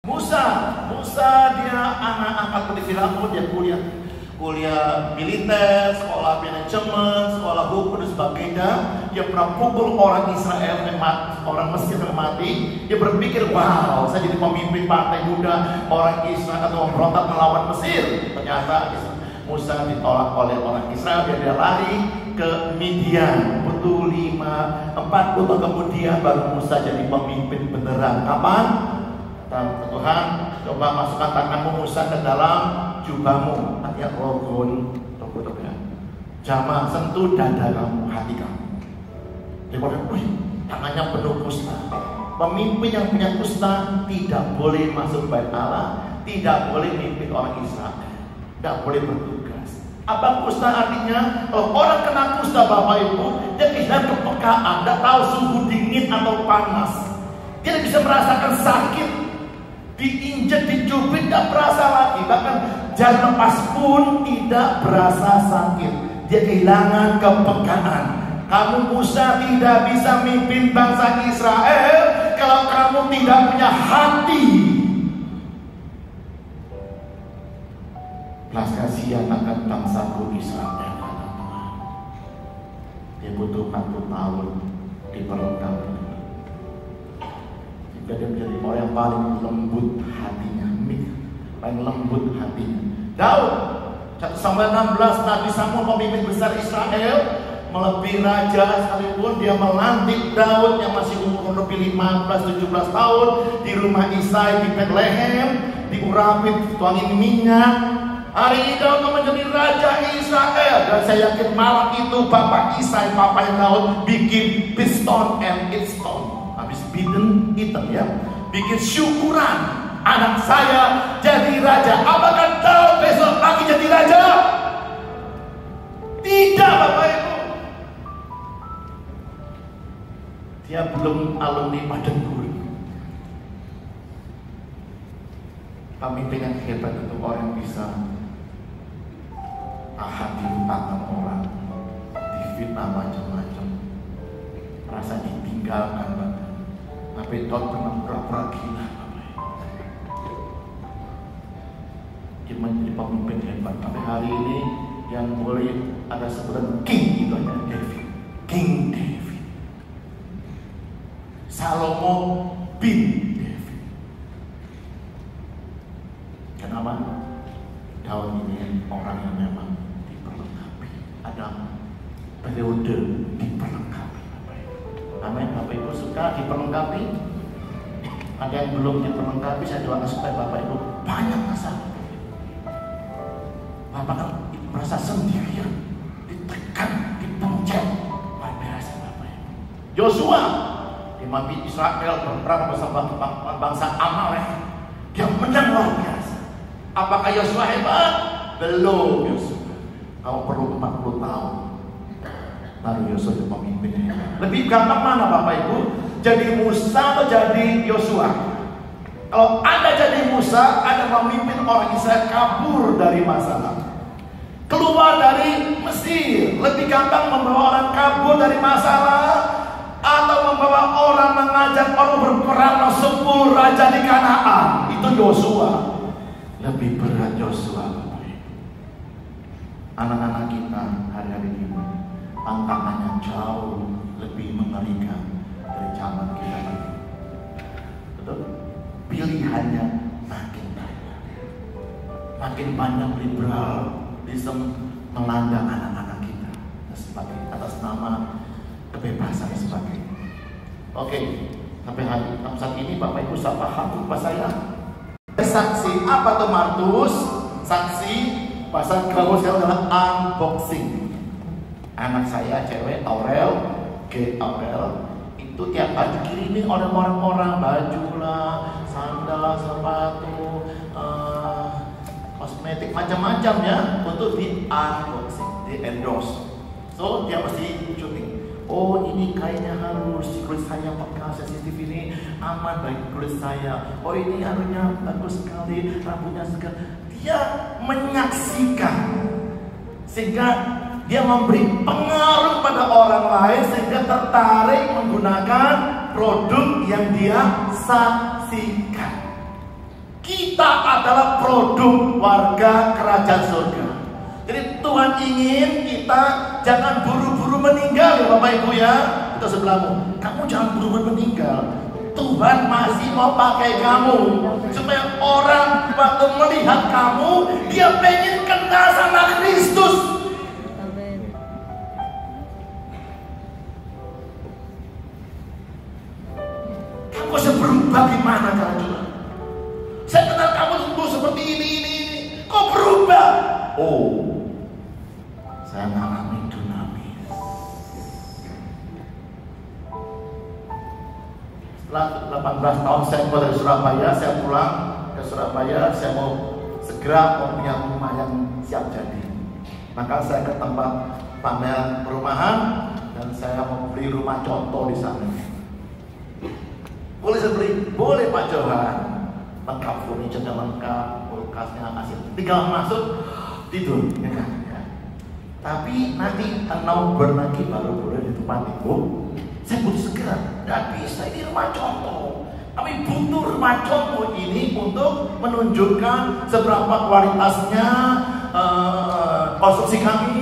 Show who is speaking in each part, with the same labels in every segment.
Speaker 1: Musa dia anak angkat di Firaun, dia kuliah militer, sekolah manajemen, sekolah hukum dan sebagainya. Dia pernah pukul orang Israel, orang Mesir yang mati. Dia berpikir, wow, saya jadi pemimpin partai muda orang Israel atau memberontak melawan Mesir. Ternyata Musa ditolak oleh orang Israel, dia lari ke Midian. Butuh 40 tahun kemudian baru Musa jadi pemimpin beneran. Kapan? Tuhan, coba masukkan tanganmu Musa ke dalam jubahmu. Artinya rogon, ya. Jangan sentuh dada kamu, hati kamu. Dia bilang, tangannya penuh kusta. Pemimpin yang punya kusta tidak boleh masuk bait Allah, tidak boleh memimpin orang Israel, tidak boleh bertugas. Apa kusta artinya? Kalau orang kena kusta, Bapak Ibu, dia kehilangan kepekaan, tidak tahu suhu dingin atau panas. Dia bisa merasakan sakit, diinjek, dicubit, tidak berasa lagi. Bahkan jalan lepas pun tidak berasa sakit. Dia kehilangan kepekaan. Kamu Musa tidak bisa memimpin bangsa Israel kalau kamu tidak punya hati. Belas kasihan akan bangsaku Israel. Dia butuh 40 tahun diperlengkapi. Dia menjadi orang yang paling lembut hatinya, paling lembut hatinya. Daud, 1 Samuel 16, Nabi Samuel pemimpin besar Israel, melebihi raja sekalipun dia melantik Daud yang masih umur lebih 15-17 tahun di rumah Isai di Bethlehem, diurapin, tuangin minyak. Hari ini Daud menjadi raja Israel, dan saya yakin malam itu bapak Isai, papanya Daud, bikin piston and it's stone. Habis biden eaten ya, bikin syukuran anak saya jadi raja. Apakah Daud besok lagi jadi raja? Tidak, Bapak Ibu. Dia belum alumni Padang Gurun. Pemimpin yang hebat itu orang yang bisa tahan dihutang orang, difitnah macam-macam, merasa ditinggalkan. Tapi Daud pernah pura-pura gila. Dia menjadi pemimpin hebat. Tapi hari ini yang boleh ada sebutan king itu hanya David. King David. Salomo bin David. Kenapa? Daud ini orang yang memang diperlengkapi. Ada periode diperlengkapi. Amin. Bapak Ibu suka diperlengkapi? Ada yang belum diperlengkapi, saya doakan supaya Bapak Ibu banyak masalah. Bapak kan merasa sendirian, ditekan, dipencet. Luar biasa Bapak Ibu. Yosua, memimpin Israel berperang bersama bangsa Amalek. Dia menang luar biasa. Apakah Yosua hebat? Belum Yosua. Kamu perlu 40 tahun. Baru Yosua itu pemimpinnya. Lebih gampang mana Bapak Ibu? Jadi Musa atau jadi Yosua? Kalau Anda jadi Musa, Anda memimpin orang Israel kabur dari masalah, keluar dari Mesir. Lebih gampang membawa orang kabur dari masalah atau membawa orang, mengajak orang berperang sepuluh raja di Kanaan? Itu Yosua. Lebih berat Yosua Bapak Ibu. Anak-anak kita hari-hari ini tantangannya jauh lebih mengerikan dari zaman kita ini. Betul? Pilihannya makin banyak. Makin banyak liberalisme melanda anak-anak kita sebagai atas nama kebebasan sebagainya. Oke, sampai saat ini Bapak Ibu saya paham apa saya? Saksi apa tuh Martus? Saksi bahasa kamu sekarang adalah unboxing. Anak saya cewek Aurel, itu tiap hari dikirimin oleh orang-orang baju lah, sandal, sepatu, kosmetik macam-macam ya, untuk di unboxing, di endorse. So dia mesti syuting. Oh ini kainnya halus, kulit saya pakai CCTV ini aman bagi kulit saya. Oh ini anunya bagus sekali, rambutnya segar. Dia menyaksikan sehingga dia memberi pengaruh pada orang lain sehingga tertarik menggunakan produk yang dia saksikan. Kita adalah produk warga kerajaan surga. Jadi Tuhan ingin kita jangan buru-buru meninggal ya Bapak Ibu ya. Itu sebelahmu, kamu jangan buru-buru meninggal. Tuhan masih mau pakai kamu supaya orang waktu melihat kamu, dia pengen kenal sama Kristus.
Speaker 2: Amin.
Speaker 1: Kamu bisa berubah gimana cara? Saya kenal kamu dulu seperti ini. Kok berubah? Oh, saya mengalami dunamis. Setelah 18 tahun saya keluar dari Surabaya, saya pulang ke Surabaya, saya mau segera punya rumah yang siap jadi. Maka saya ke tempat pameran perumahan dan saya mau beli rumah contoh di sana. Boleh saya beli? Boleh Pak Johan. Lengkap, furniture-nya lengkap, kulkasnya asik. Tinggal masuk, tidur, ya kan? Ya. Tapi nanti 6 bulan lagi baru boleh di tempat itu. Saya butuh segera, nggak bisa, ini rumah contoh. Kami butuh rumah contoh ini untuk menunjukkan seberapa kualitasnya konstruksi kami,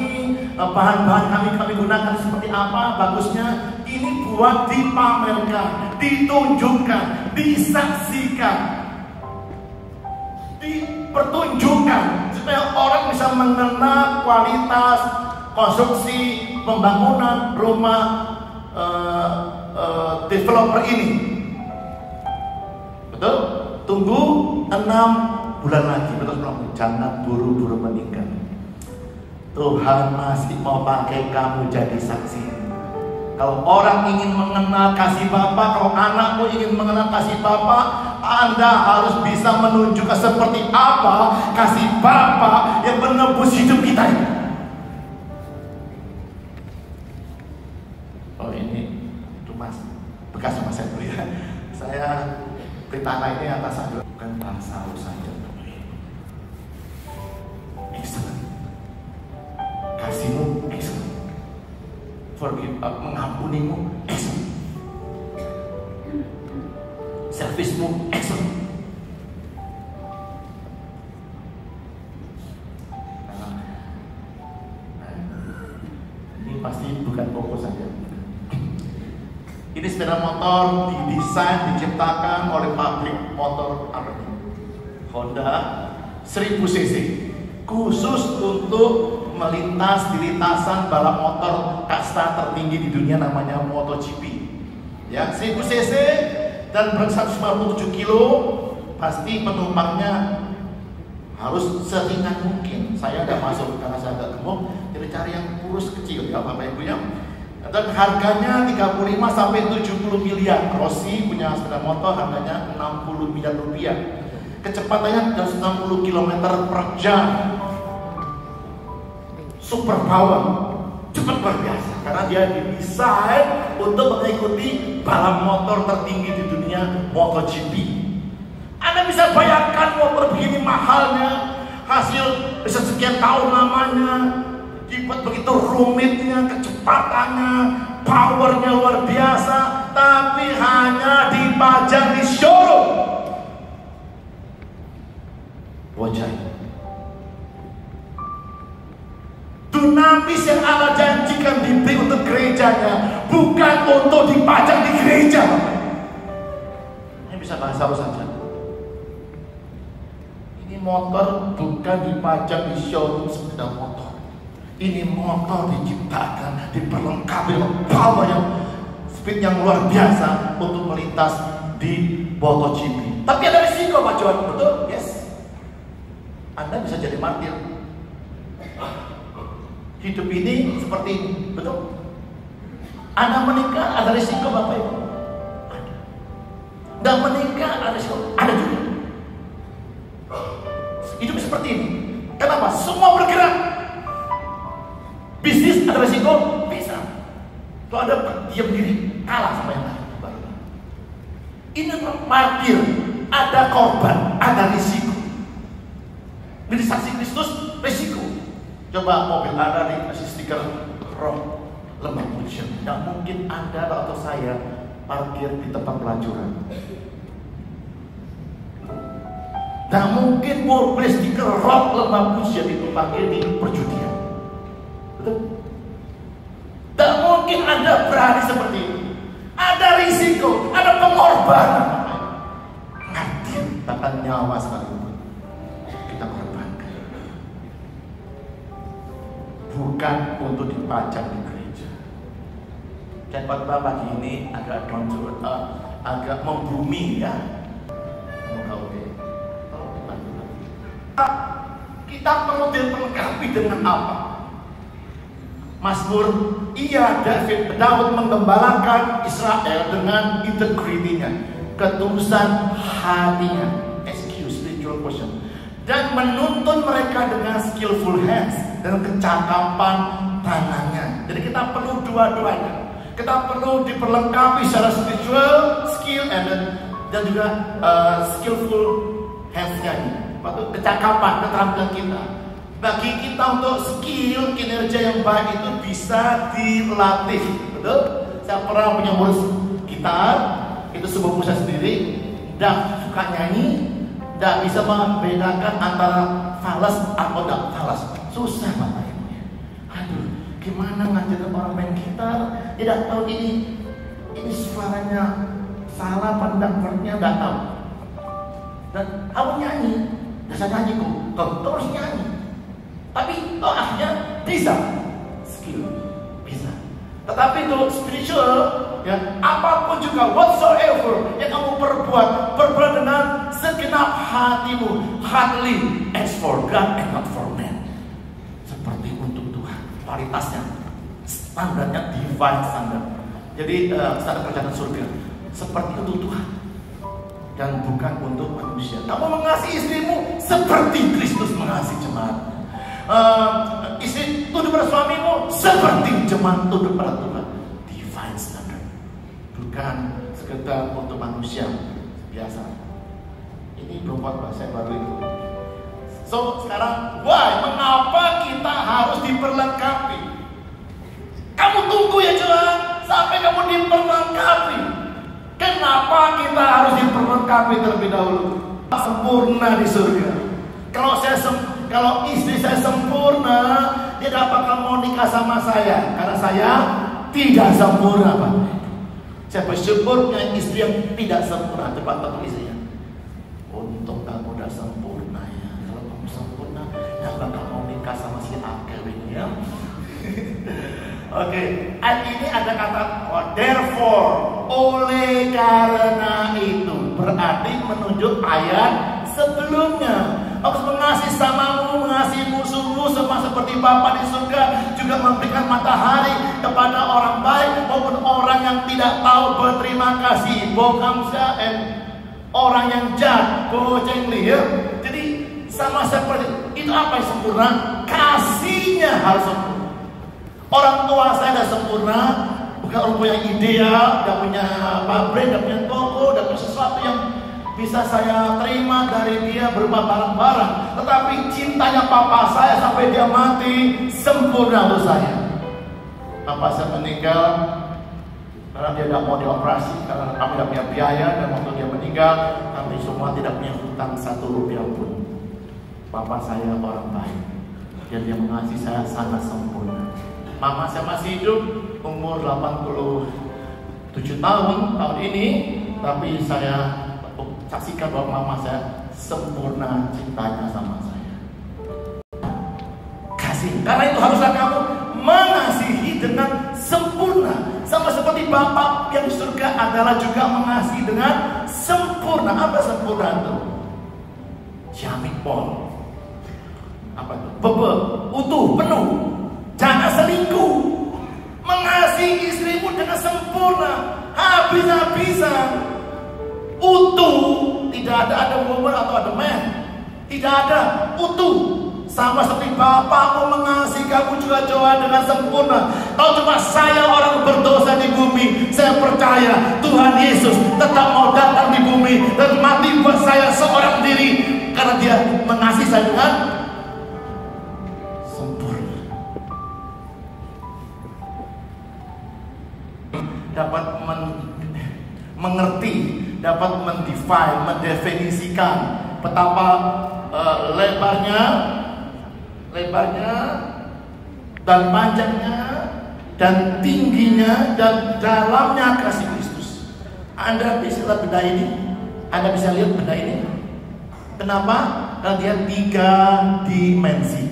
Speaker 1: bahan-bahan kami gunakan seperti apa, bagusnya. Ini buat dipamerkan, ditunjukkan, disaksikan, dipertunjukkan supaya orang bisa mengenal kualitas konstruksi pembangunan rumah developer ini. Betul? Tunggu 6 bulan lagi. Betul? Jangan buru-buru meninggal. Tuhan masih mau pakai kamu jadi saksi. Kalau orang ingin mengenal kasih Bapa, kalau anakmu ingin mengenal kasih Bapa, Anda harus bisa menunjukkan seperti apa kasih Bapa yang menembus hidup kita. Oh ini rumah bekas rumah saya dulu ya. Saya beli tanah ini atas saya bukan bangsa saja. Excellent. Kasihmu excellent. Forgive, mengampunimu excellent. Servismu excellent. Ini pasti bukan koko saja. Ini sepeda motor didesain, diciptakan oleh pabrik motor apa ini? Honda 1000 cc, khusus untuk melintas di lintasan balap motor kasta tertinggi di dunia namanya MotoGP. Ya, 1000 cc dan berat 157 kilo, pasti penumpangnya harus seringan mungkin. Saya tidak masuk karena saya agak gemuk, jadi cari yang kurus kecil ya Bapak Ibu ya. Dan harganya 35 sampai 70 miliar. Rossi punya sepeda motor harganya 60 miliar rupiah. Kecepatannya 60 km per jam. Super power, cepat luar biasa karena dia didesain untuk mengikuti balap motor tertinggi di dunia, MotoGP. Anda bisa bayangkan motor begini mahalnya, hasil bisa sekian tahun lamanya, dibuat begitu rumitnya, kecepatannya, powernya luar biasa, tapi hanya dipajang di showroom. Bocah. Dunamis yang Allah janjikan diberi untuk gerejanya, bukan untuk dipajang di gereja. Ini bisa bahasa apa saja. Ini motor bukan dipajang di showroom sepeda motor. Ini motor diciptakan, diperlengkapi dengan power yang speed yang luar biasa untuk melintas di MotoGP. Tapi ada risiko Pak Johan, betul? Yes. Anda bisa jadi martir. Hidup ini seperti ini, betul? Anda menikah ada risiko Bapak Ibu. Ada. Dan menikah ada risiko, ada juga. Hidup seperti ini. Kenapa? Semua bergerak. Bisnis ada risiko, bisa. Kalau Anda diam diri, kalah sama yang lain. Ini martir, ada korban, ada risiko. Jadi saksi Kristus, risiko. Coba mobil Anda dikasih stiker roh lembah pujian. Tidak mungkin Anda atau saya parkir di tempat pelacuran. Dan mungkin workplace dikerok lemah pujian itu pakai di perjudian. Betul? Dan mungkin Anda berani seperti itu. Ada risiko, ada pengorbanan. Ngerti, bahkan nyawa sekalipun kita korbankan. Bukan untuk dipajang di gereja. Dan khotbah pagi ini agak agak membumi ya. Kita perlu dilengkapi dengan apa? Mazmur, Daud menggembalakan Israel dengan integritinya, ketulusan hatinya, spiritual quotient, dan menuntun mereka dengan skillful hands dan kecakapan tangannya. Jadi kita perlu dua-duanya. Kita perlu diperlengkapi secara spiritual, skill dan juga skillful hands-nya, kecakapan, keterampilan kita. Bagi kita untuk skill kinerja yang baik itu bisa dilatih, betul? Saya pernah punya murid gitar, itu sebuah usaha sendiri, dan suka nyanyi, tidak bisa membedakan antara falas atau tidak falas. Susah Bapak Ibu. Aduh, gimana ngajarin orang main gitar, tidak tahu ini suaranya salah, pandang-pandangnya tidak tahu. Dan kamu nyanyi, dasar nyanyi kok terus nyanyi. Tapi akhirnya bisa, skill bisa. Tetapi untuk spiritual, ya apapun juga whatsoever yang kamu perbuat dengan segenap hatimu, heartily as for God and not for man. Seperti untuk Tuhan, kualitasnya, standarnya divine standard. Jadi standar kerajaan surga seperti untuk Tuhan dan bukan untuk manusia. Kamu mengasihi istrimu seperti Kristus mengasihi jemaat. Istri tunduk pada suamimu seperti jemaat tunduk pada Tuhan. Divine standard, bukan sekedar untuk manusia biasa. Ini belum bahasa baru itu. So sekarang, mengapa kita harus diperlengkapi? Kamu tunggu ya Tuhan sampai kamu diperlengkapi. Kenapa kita harus diperlengkapi terlebih dahulu? Sempurna di surga. Kalau istri saya sempurna, dia tidak bakal mau nikah sama saya, karena saya tidak sempurna, Pak. Saya bersyukur punya istri yang tidak sempurna. Cepat tahu istrinya. Untuk kamu udah sempurna ya. Kalau kamu sempurna, ya bakal mau nikah sama si Akel ini ya. Oke, ini ada kata therefore, oleh karena itu, berarti menunjuk ayat sebelumnya. Harus mengasihi samamu, mengasihi musuhmu sama seperti Bapa di surga juga memberikan matahari kepada orang baik maupun orang yang tidak tahu berterima kasih. Bokamsa orang yang jahat, bocengli ya. Jadi sama seperti itu. Apa yang sempurna? Kasihnya harus sempurna. Orang tua saya sudah sempurna, bukan orang tua yang ideal, tidak punya pabrik, tidak punya toko, tidak punya sesuatu yang bisa saya terima dari dia berupa barang-barang. Tetapi cintanya papa saya sampai dia mati sempurna untuk saya. Papa saya meninggal karena dia tidak mau dioperasi, karena kami tidak punya biaya. Dan waktu dia meninggal, kami semua tidak punya hutang 1 rupiah pun. Papa saya orang baik, dan dia mengasihi saya sangat sempurna. Mama saya masih hidup, umur 87 tahun ini, tapi saya saksikan bahwa mama saya sempurna cintanya sama saya. Kasih, karena itu haruslah kamu mengasihi dengan sempurna, sama seperti Bapa yang di surga adalah juga mengasihi dengan sempurna. Apa sempurna itu? Jamipol. Apa itu? Utuh, penuh. Jangan selingkuh. Mengasihi istrimu dengan sempurna, habis-habisan. Utuh, tidak ada woman atau ada man, tidak ada, utuh. Sama seperti Bapakmu mengasihi kamu juga coba dengan sempurna. Kalau cuma saya orang berdosa di bumi, saya percaya Tuhan Yesus tetap mau datang di bumi dan mati buat saya seorang diri, karena dia mengasihi saya dengan sempurna. Dapat mengerti, dapat mendefinisikan betapa lebarnya dan panjangnya dan tingginya dan dalamnya kasih Kristus. Anda bisa lihat benda ini? Anda bisa lihat benda ini? Kenapa? Karena dia 3 dimensi.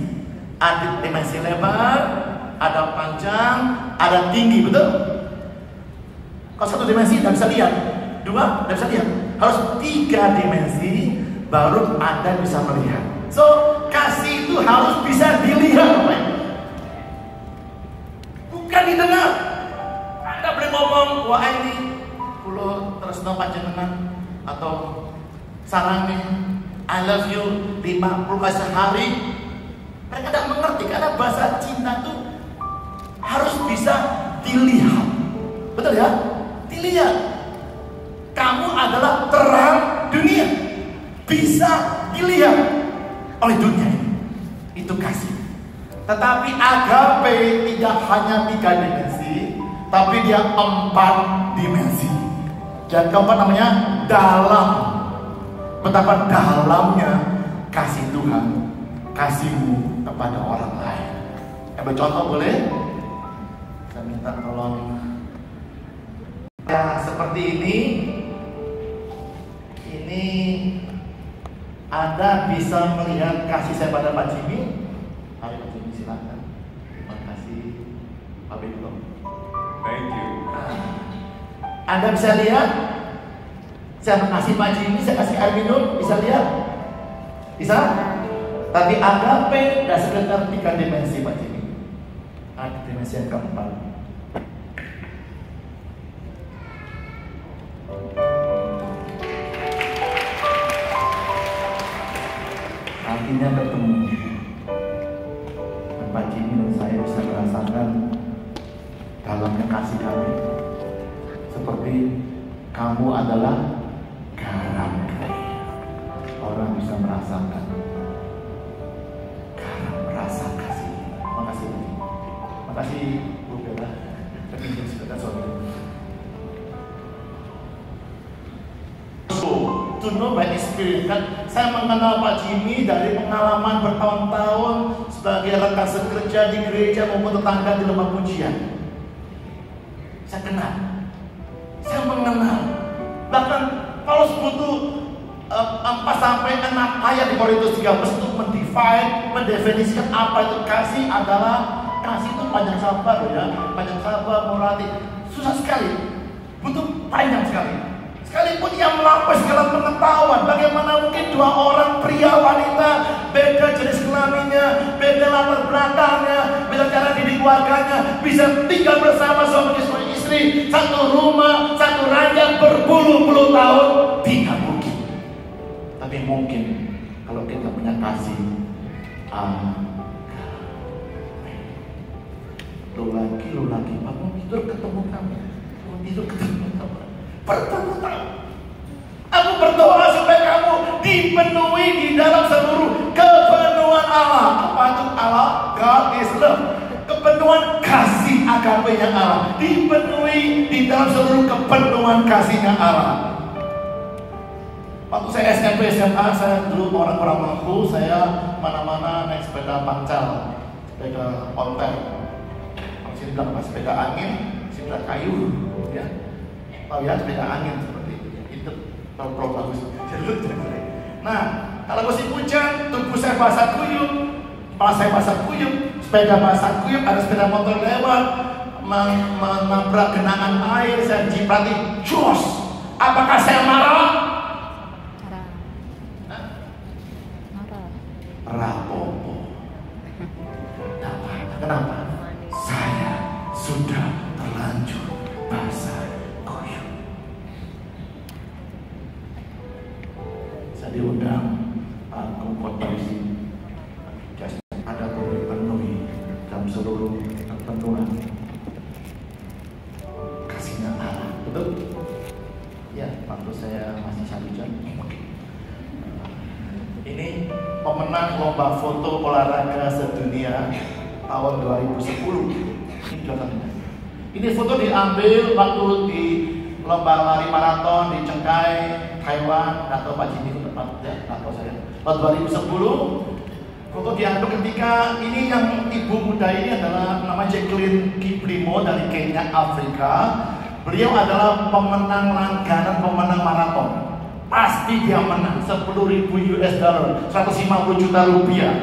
Speaker 1: Ada dimensi lebar, ada panjang, ada tinggi, betul? Kalau 1 dimensi tidak bisa lihat, 2 tidak bisa lihat, harus 3 dimensi baru Anda bisa melihat. So, kasih itu harus bisa dilihat, Bapak. Bukan didengar. Anda boleh ngomong, wah ini pulau terus panjenengan atau sarangnya, I love you 50 kali sehari. Mereka tidak mengerti karena bahasa cinta itu harus bisa dilihat. Betul ya? Dilihat. Kamu adalah terang dunia. Bisa dilihat oleh dunia ini. Itu kasih. Tetapi agape tidak hanya 3 dimensi, tapi dia 4 dimensi. Dan keempat namanya dalam. Betapa dalamnya kasih Tuhan, kasihmu kepada orang lain. Ambil contoh boleh? Saya minta tolong. Ya seperti ini. Ini Anda bisa melihat kasih saya pada Pak Jimmy. Mari Pak Jimmy silakan. Terima kasih Pak Beto.
Speaker 2: Thank you.
Speaker 1: Anda bisa lihat. Saya kasih Pak Jimmy, saya kasih air minum, bisa lihat? Bisa? Tapi agape tidak sekedar 3 dimensi Pak Jimmy. Ada dimensi yang keempat. Artinya ketemu. Dan Pak Jimmy dan saya bisa merasakan dalamnya kasih kami. Seperti kamu adalah garam dunia. Orang bisa merasakan garam, rasa kasih. Makasih Bu. Makasih Bu Bella. Terima sebentar sorry. To know by experience kan, saya mengenal Pak Jimmy dari pengalaman bertahun-tahun sebagai rekan sekerja di gereja maupun tetangga di lemah pujian. Saya kenal, saya mengenal. Bahkan Paulus butuh 4-6 ayat di Korintus 13 untuk mendefinisikan apa itu kasih adalah kasih itu panjang sabar ya, panjang sabar, morality. Susah sekali, butuh panjang sekali. Sekalipun ia melampaui segala pengetahuan, bagaimana mungkin 2 orang pria wanita beda jenis kelaminnya, beda latar belakangnya, beda cara didik keluarganya bisa tinggal bersama suami istri, satu rumah, satu ranjang berpuluh-puluh tahun? Tidak mungkin. Tapi mungkin kalau kita punya kasih. Lu lagi, bangun tidur ketemu kami, bangun tidur ketemu kami. Bertahun-tahun aku berdoa supaya kamu dipenuhi di dalam seluruh kepenuhan Allah. Apa itu Allah? God is love. Kepenuhan kasih agape-nya Allah dipenuhi di dalam seluruh kepenuhan kasihnya Allah. Waktu saya SMP SMA, saya dulu orang kurang mampu, saya mana-mana naik sepeda pancal, sepeda ontel. Kalau sini bilang sepeda angin, sepeda kayu, ya. Tahu ya sepeda angin seperti itu. Itu pro bagus. Nah, kalau musim hujan, tubuh saya basah kuyup, kepala saya basah kuyup, sepeda basah kuyup, ada sepeda motor lewat, menabrak genangan air, saya ciprati, jos. Apakah saya marah? Rapopo. Kenapa? Saya sudah terlanjur basah kuyup. Saya diundang aku khotbah di sini. Ada penuhi dalam seluruh kepenuhan kasihnya Allah. Betul? Ya, waktu saya masih 1 jam. Ini pemenang lomba foto olahraga sedunia tahun 2010. Ini contohnya. Ini foto diambil waktu di lomba lari maraton di Chiang Mai, Taiwan, atau Pak Jimmy. atau saya 2010 foto diambil ketika ini yang ibu muda ini adalah nama Jacqueline Kiplimo dari Kenya, Afrika. Beliau adalah pemenang langganan, pemenang maraton. Pasti dia menang 10.000 US dollar, 150 juta rupiah.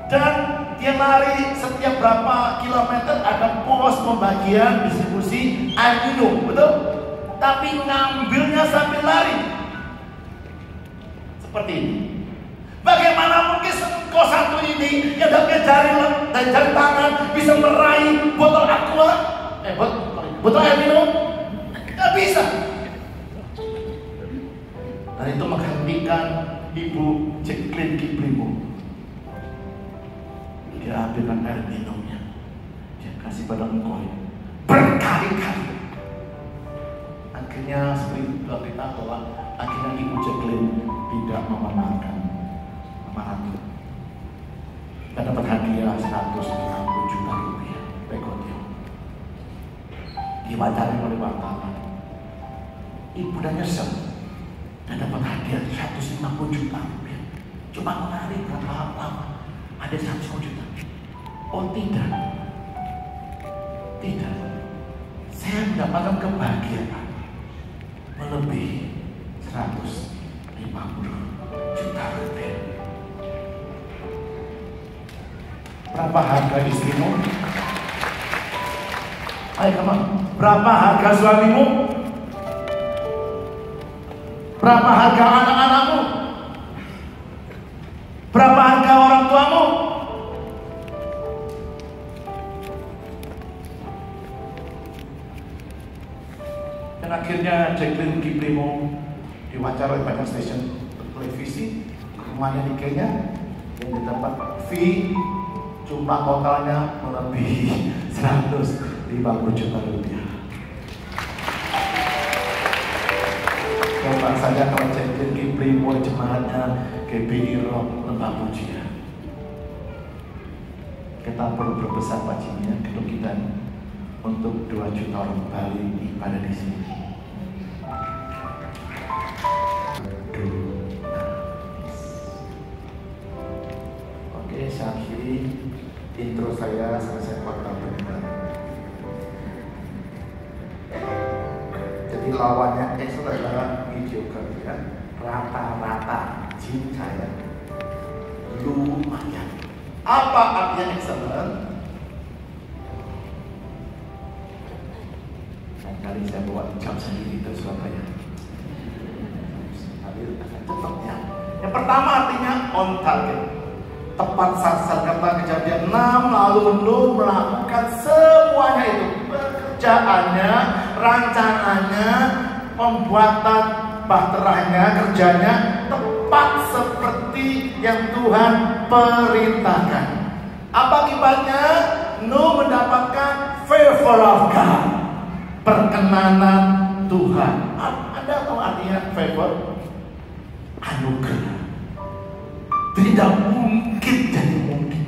Speaker 1: Dan dia lari setiap berapa kilometer ada pos pembagian distribusi air minum, betul? Tapi ngambilnya sambil lari seperti ini. Bagaimana mungkin kau satu ini yang pakai jari dan jari tangan bisa meraih botol aqua, botol air minum? Tidak bisa. Dan itu menghentikan ibu Jacqueline Kiplimo. Dia ambilkan air minumnya, dia kasih pada engkau berkali-kali. Akhirnya seperti berita bahwa akhirnya ibu Jacqueline tidak memenangkan maraton dan dapat hadiah 150 juta rupiah rekornya. Diwawancari oleh wartawan, ibu dan nyesel dan dapat hadiah 150 juta rupiah. Cuma menarik berapa lama ada 150 juta. Oh tidak, tidak. Saya mendapatkan kebahagiaan melebihi 150 juta rupiah. Berapa harga istrimu? Ayo kamu. Berapa harga suamimu? Berapa harga anak-anakmu? Berapa harga orang tuamu? Dan akhirnya Jacqueline Kiplimo diwawancara oleh banyak stasiun televisi, rumahnya di Kenya, yang didapat fee jumlah totalnya melebihi 150 juta rupiah. Coba saja kalau Jacqueline Kiplimo jemaatnya GBI Rock Lembah Pujian. Kita perlu berbesar pacinya gedung kita untuk 2 juta orang Bali ibadah di sini. Oke, Syakiri intro saya selesai fakta benar. Jadi lawannya X adalah mediocre, ya. Rata-rata, saya lumayan. Apa artinya excellent? Kali saya bawa jam sendiri ke Surabaya. Sambil akan cepatnya. Yang pertama artinya on target, tepat sasaran. Kata Kejadian 6, lalu Nuh melakukan semuanya itu, pekerjaannya, rancangannya, pembuatan bahteranya, kerjanya tepat seperti yang Tuhan perintahkan. Apa akibatnya? Nuh mendapatkan favor of God, perkenanan Tuhan. Anda tahu artinya favor? Anugerah. Tidak mungkin jadi mungkin.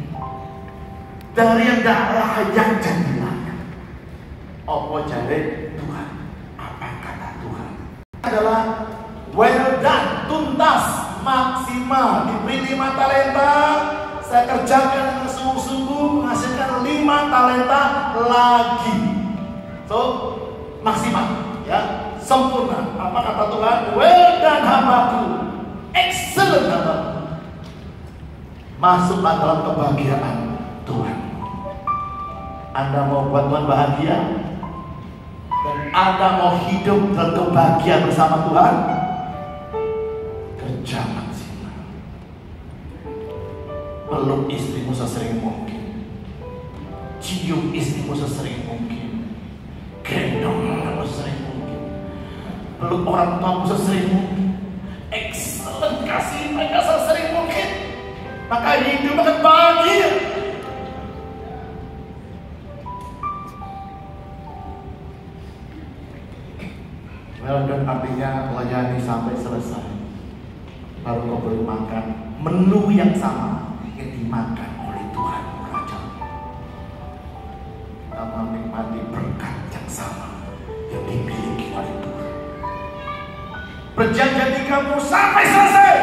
Speaker 1: Dari yang tidak layak jadi layak. Apa jadi Tuhan? Apa kata Tuhan? Adalah well done, tuntas, maksimal. Diberi 5 talenta, saya kerjakan dengan sungguh-sungguh, menghasilkan 5 talenta lagi. So, maksimal, ya, sempurna. Apa kata Tuhan? Well done hambaku, excellent hambaku. Masuklah dalam kebahagiaan Tuhan. Anda mau buat Tuhan bahagia? Dan Anda mau hidup dalam kebahagiaan bersama Tuhan? Kerja maksimal. Peluk istrimu sesering mungkin, cium istrimu sesering mungkin, gendong sesering mungkin, peluk orang tuamu sesering mungkin, excellent, kasih mereka sesering mungkin. Maka hidup akan bahagia. Well done artinya layani sampai selesai. Baru kau boleh makan menu yang sama yang dimakan oleh Tuhan Raja. Kita menikmati berkat yang sama yang dimiliki oleh Tuhan. Berjalan di kamu sampai selesai.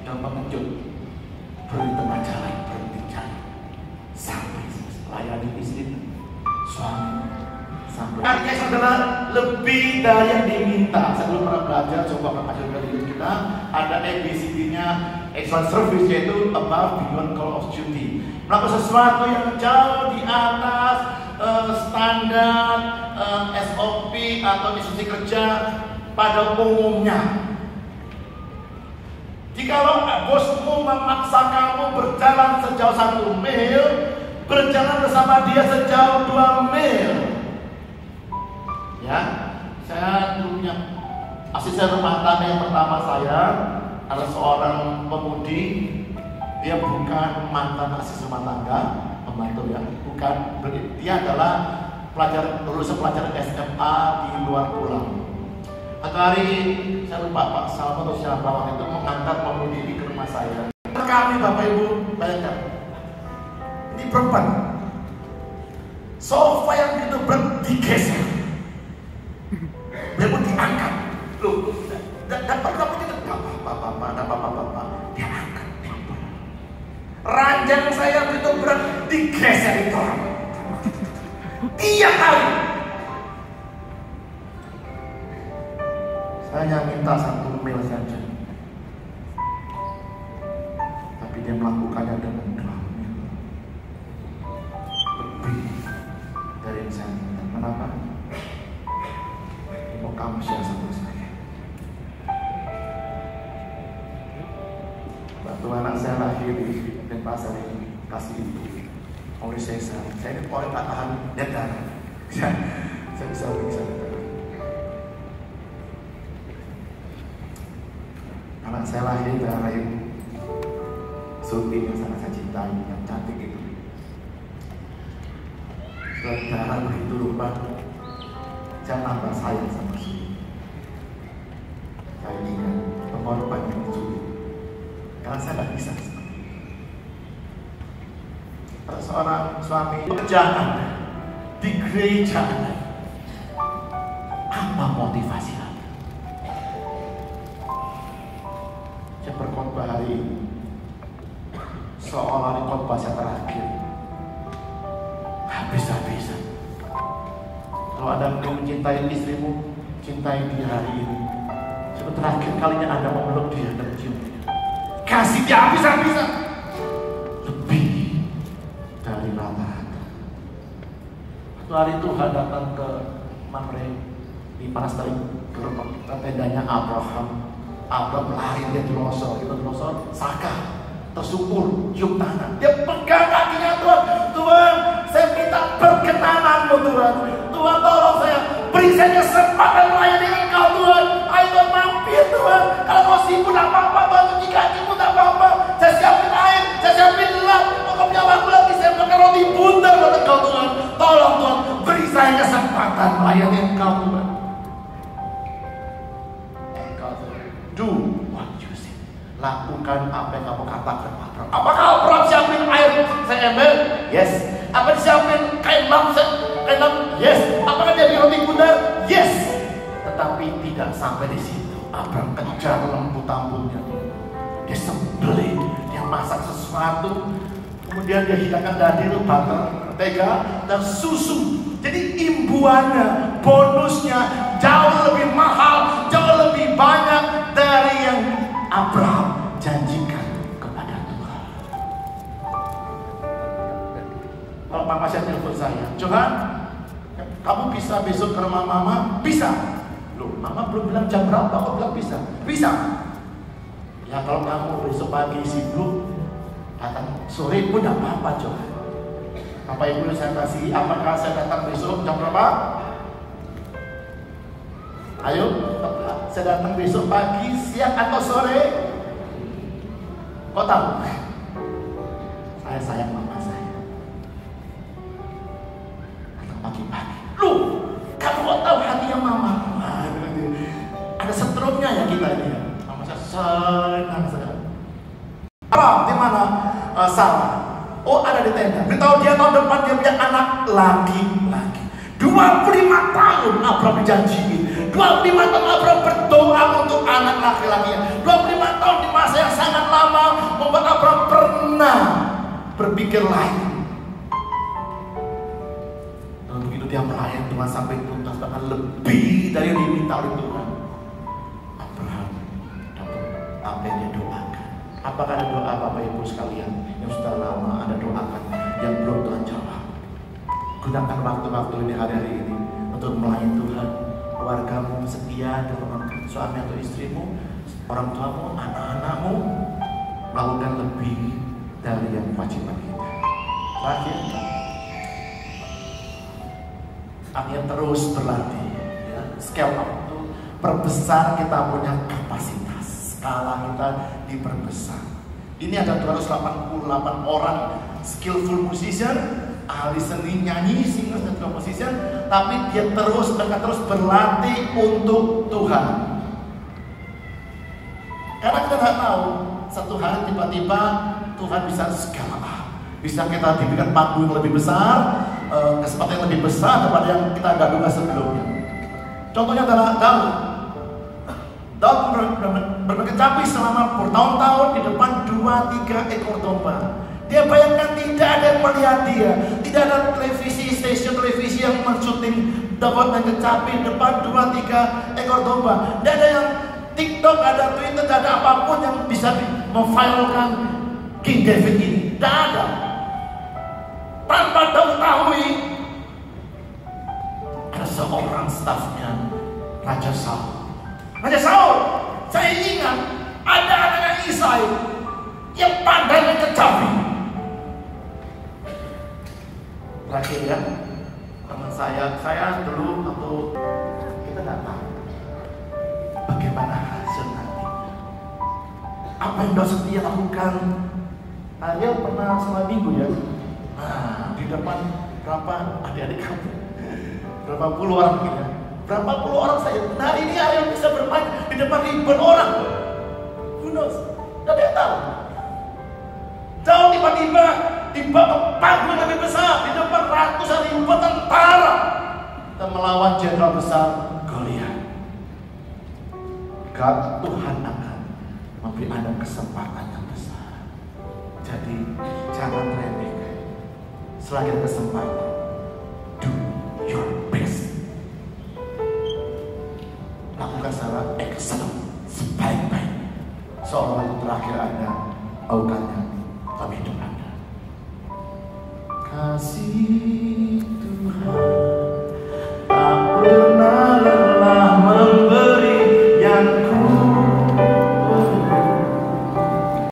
Speaker 1: Yang pengecut berhenti tengah jalan, berhenti jalan sampai selesai. Layani istri, suami sampai. Artinya saudara, lebih dari yang diminta. Saya belum pernah belajar, coba ajar dari kita. Ada ABCD-nya, excellent service, yaitu above, beyond, call of duty. Melakukan sesuatu yang jauh di atas standar SOP atau instruksi kerja pada umumnya. Jikalau bosmu memaksa kamu berjalan sejauh 1 mil, berjalan bersama dia sejauh 2 mil. Ya, saya dulu punya asisten rumah tangga yang pertama saya adalah seorang pemudi. Dia bukan mantan asisten rumah tangga, pembantu ya, bukan. Dia adalah lulusan pelajar SMA di luar pulau. Satu hari saya lupa Pak Salmo atau siapa waktu itu mengantar pemudi ini ke rumah saya. Kami Bapak Ibu bayangkan, ini perempuan, sofa yang itu digeser, dia pun diangkat. Loh, dan perempuan itu bapak, dia angkat. Ranjang saya itu berat digeser itu orang. Dia tahu. Saya minta 1 mil saja, tapi dia melakukannya dengan 2 mil lebih dari yang saya minta. Kenapa? Mau kamu share sama saya. Waktu anak saya lahir di Denpasar ini, kasih ibu oleh sesar. Saya ini orang tak tahan darah. Saya bisa pingsan. Anak saya lahir dari rahim Suti yang sangat saya cintai, yang cantik itu. Setelah darah begitu lupa, saya nambah sayang sama Suti. Saya ingat pengorbanan yang Suti, karena saya tidak bisa seperti itu. Seorang suami kerjaan di gereja, apa motivasi Anda? Saya berkhotbah hari ini seolah khotbah saya terakhir, habis-habisan. Kalau Anda mencintai istrimu, cintai dia hari ini. Sebab terakhir kalinya Anda memeluk dia dan mencium dia. Kasih dia habis-habisan, lebih dari rata-rata. Satu hari Tuhan datang ke Mamre di panas terik, ke tendanya Abraham. Abraham lari, dia dilosor, Saka tersungkur, cium tangan, dia pegang kakinya. Tuhan, saya minta perkenananmu Tuhan. Tuhan tolong saya, beri saya kesempatan melayani Engkau Tuhan. Ayo mampir Tuhan. Kalau kau sibuk tak apa-apa, bantu cuci kakimu tak apa-apa. Saya siapin air, saya siapin lap. Kau punya waktu lagi, saya makan roti bundar buat Engkau Tuhan. Tolong Tuhan, beri saya kesempatan melayani Engkau Tuhan. Do what you say. Lakukan apa yang kamu katakan, Abraham. Apakah Abraham siapin air saya ember? Yes. Apa siapin kain lap? Yes. Apakah jadi roti bundar? Yes. Tetapi tidak sampai di situ. Abraham kejar lembu tambunnya. Dia sembelih, dia masak sesuatu, kemudian dia hidangkan daging, butter, mentega, dan susu. Jadi imbuannya, bonusnya jauh lebih mahal, jauh lebih banyak dari yang Abraham janjikan kepada Tuhan. Kalau mama saya telepon saya, Johan, kamu bisa besok ke rumah mama? Bisa. Loh, mama belum bilang jam berapa, kok bilang bisa? Bisa. Ya kalau kamu besok pagi sibuk, datang sore pun tidak apa-apa, Johan. Bapak Ibu saya kasih, apakah saya datang besok jam berapa? Ayo, saya datang besok pagi, siang atau sore? Kau tahu? Saya sayang mama saya. Datang pagi-pagi. Loh, kamu kok tahu hatinya mama? Ada setrumnya ya kita ini. Mama saya senang sekali. Apa? Di mana? Sarah. Oh, ada di tenda. Beritahu dia tahun depan dia punya anak laki-laki. 25 tahun Abraham dijanjiin. 25 tahun Abraham berdoa untuk anak laki-lakinya. 25 tahun di masa yang sangat lama membuat Abraham pernah berpikir lain. Dan begitu dia melayani Tuhan sampai tuntas, bahkan lebih dari yang diminta oleh Tuhan, Abraham dapat apa yang dia doakan. Apakah ada doa Bapak Ibu sekalian yang sudah lama Anda doakan yang belum Tuhan jawab? Gunakan waktu-waktu ini, hari-hari ini untuk melayani Tuhan. Keluargamu setia dengan suami atau istrimu, orang tuamu, anak-anakmu, melakukan lebih dari yang kewajiban kita. Terakhir, artinya terus berlatih, ya. Scale up itu perbesar kita punya kapasitas, skala kita diperbesar. Ini ada 288 orang skillful musician, ahli seni, nyanyi, singer dan composition, tapi dia akan terus berlatih untuk Tuhan. Karena kita tidak tahu, satu hari tiba-tiba Tuhan bisa skala up, bisa kita diberikan panggung yang lebih besar, kesempatan yang lebih besar daripada yang kita gaduhkan sebelumnya. Contohnya adalah Daud berkecapi selama bertahun-tahun di depan 2-3 ekor domba. Dia bayangkan tidak ada yang melihat dia, tidak ada stasiun televisi yang mensyuting Daud dan kecapi di depan 2-3 ekor domba. Tidak ada yang TikTok, ada Twitter, tidak ada apapun yang bisa memviralkan King David ini. Tidak ada. Tanpa Daud ketahui, ada seorang stafnya Raja Saul. Raja Saul, saya ingat ada anak Isai yang pandai mengecapi. Terakhir ya, teman saya dulu waktu kita nggak tahu bagaimana hasil nanti. Apa yang sudah setia lakukan? Ariel pernah selama minggu ya. Nah, di depan berapa adik-adik kamu? Berapa puluh orang kita? Berapa puluh orang saya? Nah ini Ariel bisa bermain di depan ribuan orang. Who knows? Tidak ada yang tahu. Jauh tiba-tiba dibawa panggung lebih besar di depan ratusan ribu tentara dan melawan jenderal besar Goliat. Tuhan akan memberi Anda kesempatan yang besar. Jadi jangan remehkan. Selagi ada kesempatan, do your best. Lakukan secara excellent, sebaik-baik. Seolah itu terakhir Anda lakukannya dalam hidup Anda. Kasih